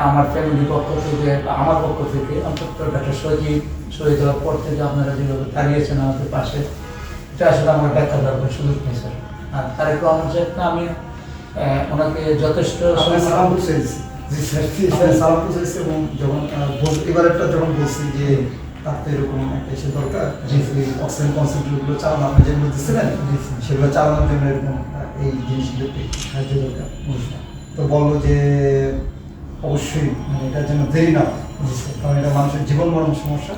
আমার ফ্যামিলির পক্ষ থেকে বা আমার পক্ষ থেকে অন্তত ডাক্তার শহীদ হওয়ার পর থেকে আপনারা যেভাবে দাঁড়িয়েছেন আমাদের পাশে, এটা আসলে আমার ব্যাখ্যা দেওয়ার সুযোগ নেই স্যার। আর তারেক রহমান সাহেবকে আমি ওনাকে যথেষ্ট সালাম পৌঁছেছি। জি স্যার, সালাম পৌঁছেছি। এবং যখন এবার একটা যখন বলছি যে তার তো এরকম একটা এসে দরকার, যে অক্সিজেন কনসেন্ট্রেটগুলো চালানো আপনি যেগুলো দিচ্ছিলেন সেগুলো চালানোর জন্য এরকম এই জিনিসগুলো সাহায্য দরকার। তো বললো যে অবশ্যই মানে এটার জন্য দেরি না হয়, কারণ এটা মানুষের জীবন মরণ সমস্যা,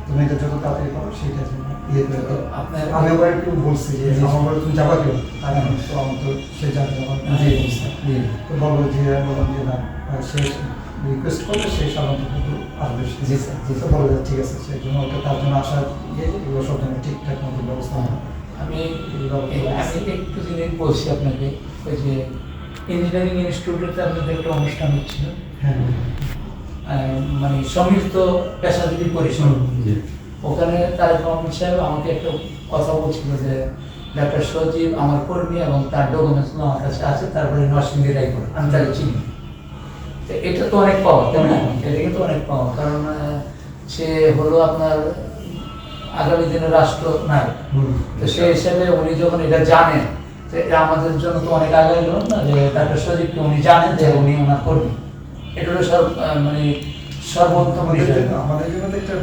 তুমি এটা যত তাড়াতাড়ি করো সেইটার জন্য ইয়ে করে দাও। আমি আবার একটু বলছি যে আমার তুমি যাবা কেউ, তো আমার তো সে যাবে আমার তো বলবো যে বললাম যে না সে রিকোয়েস্ট করলে সেই সাধারণত আসবে। জি স্যার, জি স্যার, বলে ঠিক আছে, সেই জন্য ওটা তার জন্য আসার এগুলো সব জন্য ঠিকঠাক মতো ব্যবস্থা হয়। আমি একটু জিনিস বলছি আপনাকে, ওই যে ইঞ্জিনিয়ারিং ইনস্টিটিউটে আপনাদের একটা অনুষ্ঠান হচ্ছিল, হ্যাঁ, মানে সমৃদ্ধ পেশাজীবী পরিষদ, ওখানে তারেক রহমান সাহেব আমাকে একটা কথা বলছিল যে ডাক্তার সজীব আমার কর্মী এবং তার ডকুমেন্টস আমার কাছে আছে, তারপরে নরসিংদী রায়পুর আমি তাকে চিনি। তো এটা তো অনেক পাওয়া, তাই না? এটা কিন্তু অনেক পাওয়া, কারণ সে হলো আপনার আগামী দিনের রাষ্ট্র নায়ক। তো সেই হিসাবে উনি যখন এটা জানেন, তো এটা আমাদের জন্য তো অনেক আগে গেল না যে ডাক্তার সজীবকে উনি জানেন যে উনি ওনার কর্মী। এটা হলো মানে সর্বোত্তম বিষয়। আমাদের জন্য তো একটা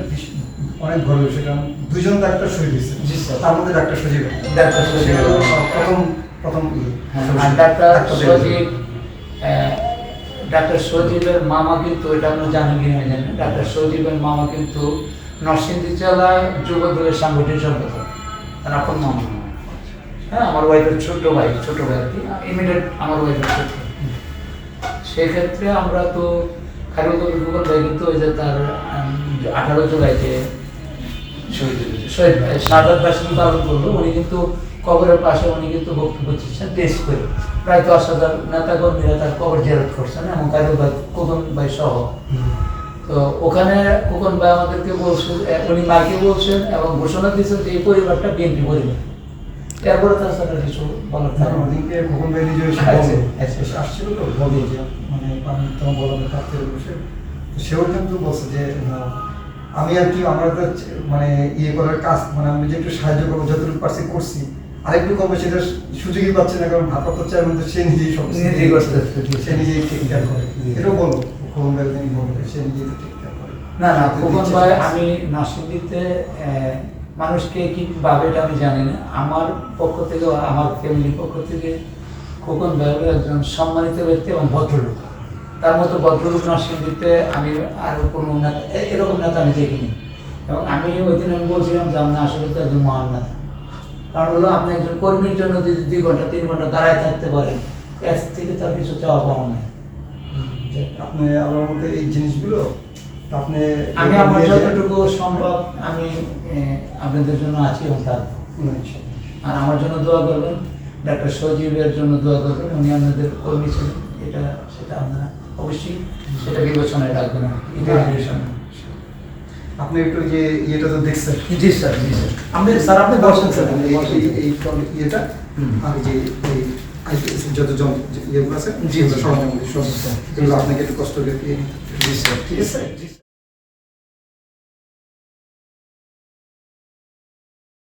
অনেক বড় বিষয়, কারণ দুইজন ডাক্তার শহীদ হয়েছে। জি স্যার, তার মধ্যে ডাক্তার সজীব ডাক্তার সজীব প্রথম ডাক্তার সজীবের মামা কিন্তু, এটা আমরা জানি কি না জানি, ডাক্তার সজীবের মামা কিন্তু নরসিংদী জেলা যুব দলের সাংগঠনিক সম্পাদক, তার আপন মামা। হ্যাঁ, আমার ওয়াইফের ছোট ভাই আর কি, ইমিডিয়েট আমার ওয়াইফের ছোট। সেক্ষেত্রে আমরা তো খালি গুগল ভাই কিন্তু ওই যে তার 18 জুলাইতে শহীদ ভাই শাহাদাত বার্ষিকী পালন করলো, উনি কিন্তু কবরের পাশে উনি কিন্তু বক্তব্য দিচ্ছেন টেস্ট করে, প্রায় 10,000 নেতা কর্মীরা তার কবর জিয়ারত করছেন এবং কাজল ভাই, খোকন ভাই সহ। তো ওখানে খোকন ভাই আমাদেরকে বলছেন, উনি মাকে বলছেন এবং ঘোষণা দিয়েছেন যে এই পরিবারটা বিএনপি পরিবার। এরপরে তাছাড়া কিছু বলার থাকে ওদিকে খোকন ভাই নিজে আসছিল তো বলে যে মানে আমি তোমার বলার কাছে বসে, সেও কিন্তু বলছে যে আমি আর কি আমরা তো মানে ইয়ে করার কাজ, মানে আমি যে একটু সাহায্য করবো যতটুকু পারছি করছি, আরেকটু কমে সেটা সুযোগই পাচ্ছে না, কারণ ভারপ্রাপ্ত চেয়ারম্যান তো সে নিজেই সব নিজেই করতে, সে নিজেই টেক কেয়ার করে। এটাও বলবো খোকন ভাই বলবে সে নিজেই তো টেক কেয়ার করে। না খোকন ভাই, আমি নরসিংদীতে মানুষকে কীভাবে এটা আমি জানি না, আমার পক্ষ থেকে আমার ফ্যামিলির পক্ষ থেকে খোকন ভাই হলো একজন সম্মানিত ব্যক্তি এবং ভদ্রলোক। তার মতো ভদ্রলোক নরসিংদীতে আমি আর কোনো নেতা, এরকম নেতা আমি দেখিনি। এবং আমি ওই দিন আমি বলছিলাম যে আপনি আসলে তো একজন মহান নেতা, কারণ হলো আপনি একজন কর্মীর জন্য যদি 2 ঘন্টা 3 ঘন্টা দাঁড়ায় থাকতে পারেন, এর থেকে তার কিছু চাওয়া পাওয়া নাই। আপনি আমার মধ্যে এই জিনিসগুলো আপনি আমি আমার যতটুকু সম্ভব আমি আপনাদের জন্য আছি এবং থাকবো। আর আমার জন্য দোয়া করবেন, ডাক্তার সজীবের জন্য দোয়া করবেন, উনি আপনাদের কর্মী ছিলেন, সেটা আপনারা অবশ্যই সেটা বিবেচনায় রাখবেন। আপনি একটু যে ইয়েটা তো দেখছেন। জি স্যার, স্যার আপনি বসেন স্যার, এই ইয়েটা আর যে যত ইয়েগুলো আছে জি সব আপনাকে একটু কষ্ট করে। জি স্যার, ঠিক আছে।